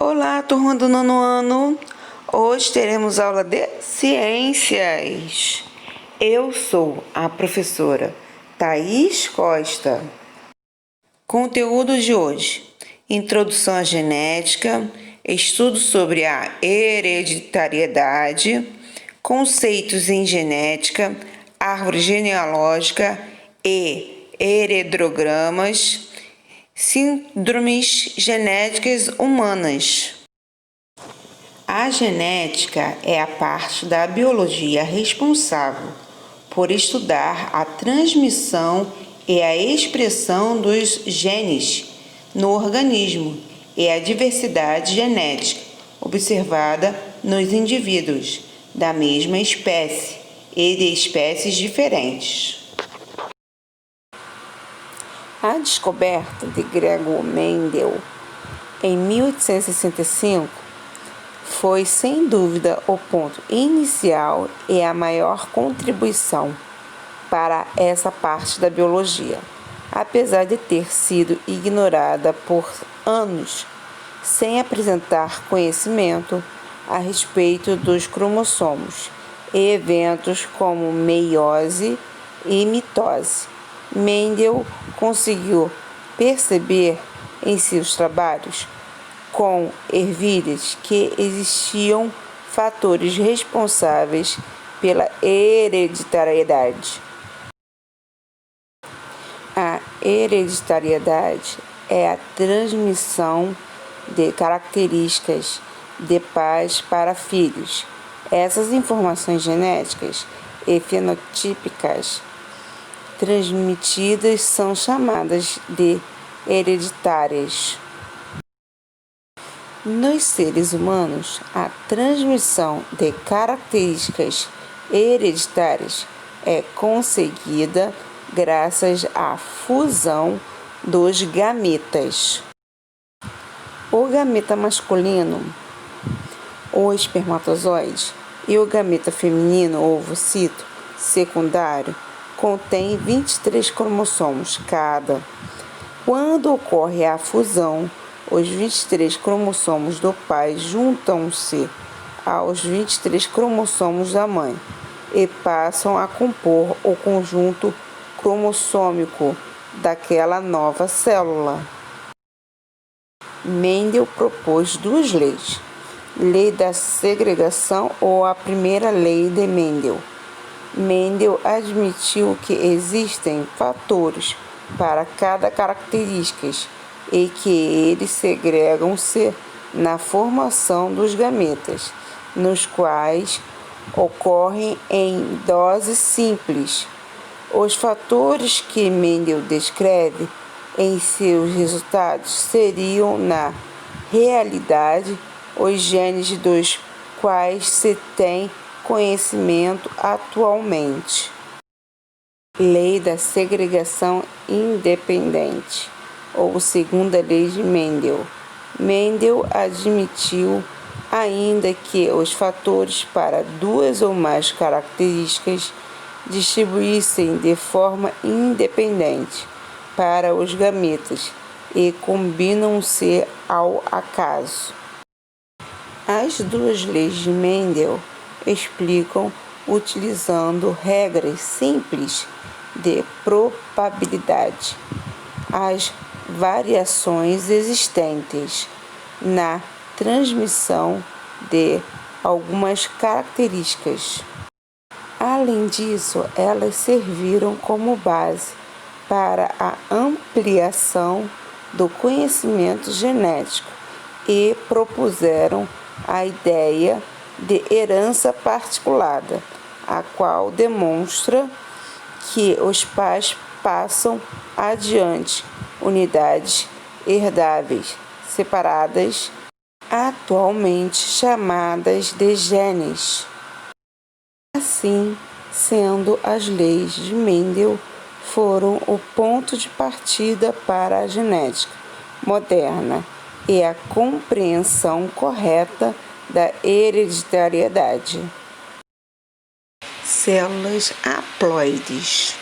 Olá, turma do nono ano! Hoje teremos aula de ciências. Eu sou a professora Thaís Costa. Conteúdo de hoje: introdução à genética, estudo sobre a hereditariedade, conceitos em genética, árvore genealógica e heredogramas, síndromes genéticas humanas. A genética é a parte da biologia responsável por estudar a transmissão e a expressão dos genes no organismo e a diversidade genética observada nos indivíduos da mesma espécie e de espécies diferentes. A descoberta de Gregor Mendel em 1865 foi, sem dúvida, o ponto inicial e a maior contribuição para essa parte da biologia, apesar de ter sido ignorada por anos, sem apresentar conhecimento a respeito dos cromossomos e eventos como meiose e mitose. Mendel conseguiu perceber em seus trabalhos com ervilhas que existiam fatores responsáveis pela hereditariedade. A hereditariedade é a transmissão de características de pais para filhos. Essas informações genéticas e fenotípicas transmitidas são chamadas de hereditárias. Nos seres humanos, a transmissão de características hereditárias é conseguida graças à fusão dos gametas. O gameta masculino, o espermatozoide, e o gameta feminino, o ovocito secundário, contém 23 cromossomos cada. Quando ocorre a fusão, os 23 cromossomos do pai juntam-se aos 23 cromossomos da mãe e passam a compor o conjunto cromossômico daquela nova célula. Mendel propôs duas leis: lei da segregação ou a primeira lei de Mendel. Mendel admitiu que existem fatores para cada característica e que eles segregam-se na formação dos gametas, nos quais ocorrem em dose simples. Os fatores que Mendel descreve em seus resultados seriam, na realidade, os genes dos quais se tem conhecimento atualmente. Lei da segregação independente, ou segunda lei de Mendel. Mendel admitiu ainda que os fatores para duas ou mais características distribuíssem de forma independente para os gametas e combinam-se ao acaso. As duas leis de Mendel explicam utilizando regras simples de probabilidade as variações existentes na transmissão de algumas características. Além disso, elas serviram como base para a ampliação do conhecimento genético e propuseram a ideia de herança particulada, a qual demonstra que os pais passam adiante unidades herdáveis separadas, atualmente chamadas de genes. Assim sendo, as leis de Mendel foram o ponto de partida para a genética moderna e a compreensão correta da hereditariedade. Células haploides.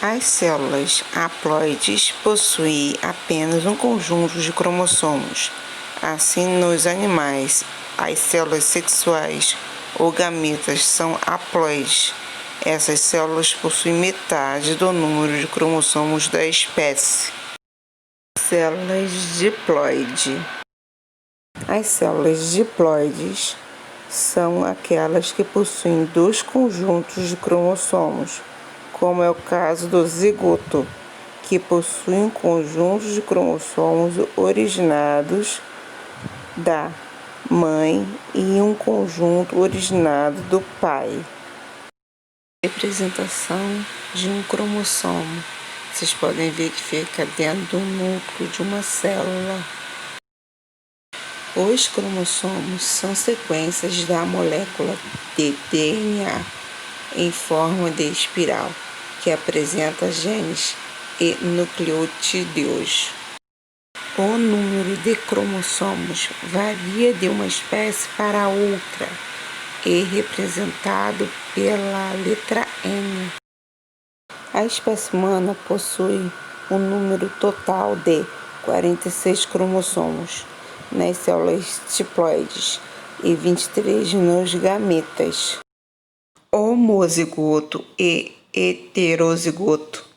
As células haploides possuem apenas um conjunto de cromossomos Assim, nos animais, as células sexuais ou gametas são haploides. Essas células possuem metade do número de cromossomos da espécie. Células diploide. As células diploides são aquelas que possuem 2 conjuntos de cromossomos, como é o caso do zigoto, que possui um conjunto de cromossomos originados da mãe e um conjunto originado do pai. Representação de um cromossomo. Vocês podem ver que fica dentro do núcleo de uma célula. Os cromossomos são sequências da molécula de DNA em forma de espiral, que apresenta genes e nucleotídeos. O número de cromossomos varia de uma espécie para outra e representado pela letra N. A espécie humana possui um número total de 46 cromossomos nas células diploides e 23 nos gametas. Homozigoto e heterozigoto.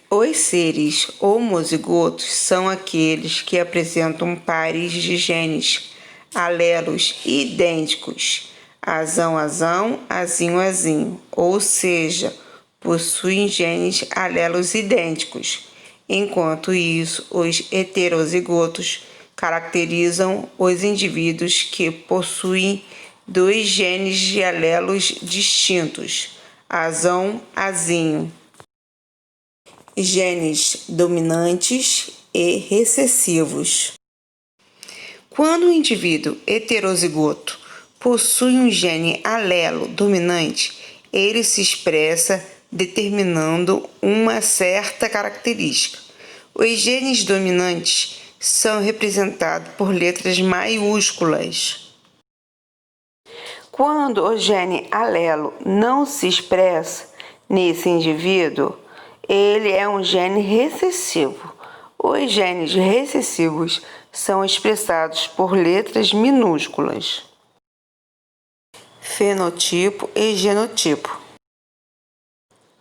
Os seres homozigotos são aqueles que apresentam pares de genes, alelos idênticos, azão-azão, azinho-azinho, ou seja, possuem genes alelos idênticos. Enquanto isso, os heterozigotos caracterizam os indivíduos que possuem 2 genes de alelos distintos, azão-azinho. Genes dominantes e recessivos. Quando o indivíduo heterozigoto possui um gene alelo dominante, ele se expressa determinando uma certa característica. Os genes dominantes são representados por letras maiúsculas. Quando o gene alelo não se expressa nesse indivíduo, ele é um gene recessivo. Os genes recessivos são expressados por letras minúsculas. Fenotipo e genotipo.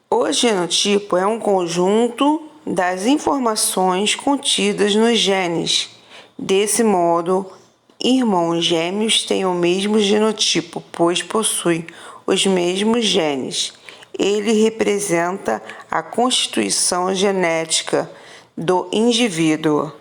O genotipo é um conjunto das informações contidas nos genes. Desse modo, irmãos gêmeos têm o mesmo genotipo, pois possuem os mesmos genes. Ele representa a constituição genética do indivíduo.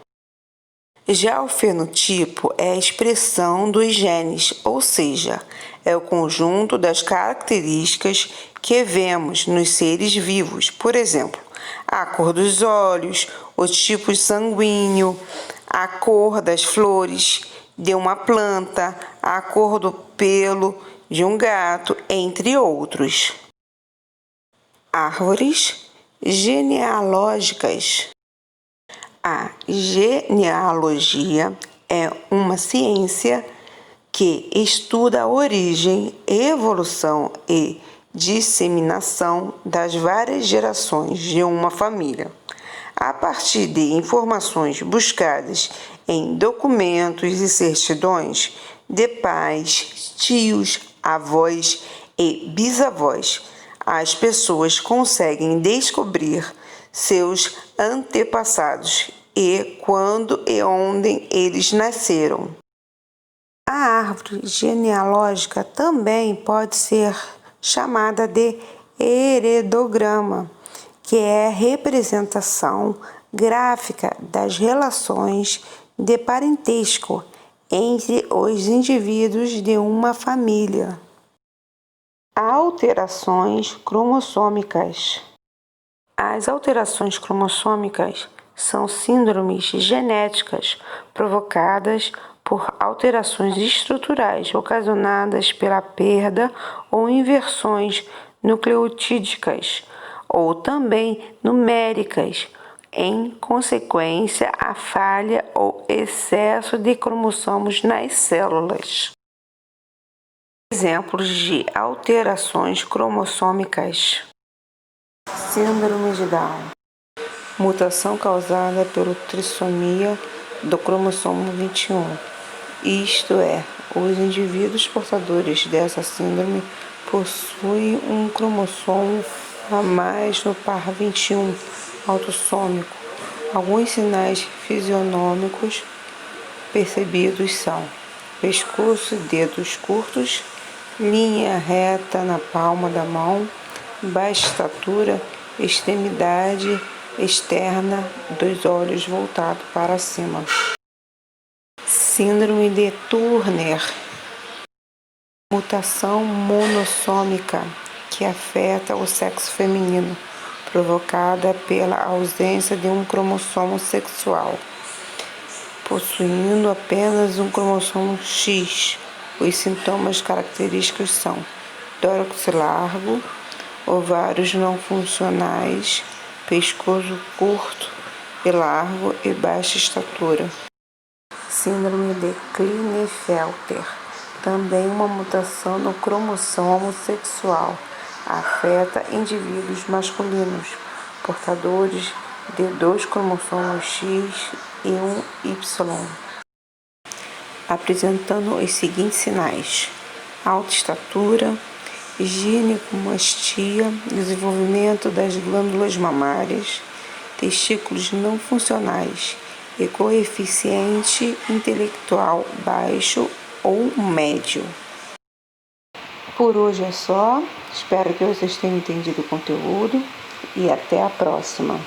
Já o fenotipo é a expressão dos genes, ou seja, é o conjunto das características que vemos nos seres vivos. Por exemplo, a cor dos olhos, o tipo sanguíneo, a cor das flores de uma planta, a cor do pelo de um gato, entre outros. Árvores genealógicas. A genealogia é uma ciência que estuda a origem, evolução e disseminação das várias gerações de uma família, a partir de informações buscadas em documentos e certidões de pais, tios, avós e bisavós. As pessoas conseguem descobrir seus antepassados e quando e onde eles nasceram. A árvore genealógica também pode ser chamada de heredograma, que é a representação gráfica das relações de parentesco entre os indivíduos de uma família. Alterações cromossômicas. As alterações cromossômicas são síndromes genéticas provocadas por alterações estruturais ocasionadas pela perda ou inversões nucleotídicas ou também numéricas, em consequência à falha ou excesso de cromossomos nas células. Exemplos de alterações cromossômicas: síndrome de Down, mutação causada pela trissomia do cromossomo 21. Isto é, os indivíduos portadores dessa síndrome possuem um cromossomo a mais no par 21 autossômico. Alguns sinais fisionômicos percebidos são pescoço e dedos curtos, linha reta na palma da mão, baixa estatura, extremidade externa dos olhos voltado para cima. Síndrome de Turner, mutação monossômica que afeta o sexo feminino, provocada pela ausência de um cromossomo sexual. Possuindo apenas um cromossomo X, os sintomas característicos são tórax largo, ovários não funcionais, pescoço curto e largo e baixa estatura. Síndrome de Klinefelter, também uma mutação no cromossomo sexual, afeta indivíduos masculinos, portadores de 2 cromossomos X e um Y, apresentando os seguintes sinais: alta estatura, ginecomastia, desenvolvimento das glândulas mamárias, testículos não funcionais e coeficiente intelectual baixo ou médio. Por hoje é só, espero que vocês tenham entendido o conteúdo e até a próxima.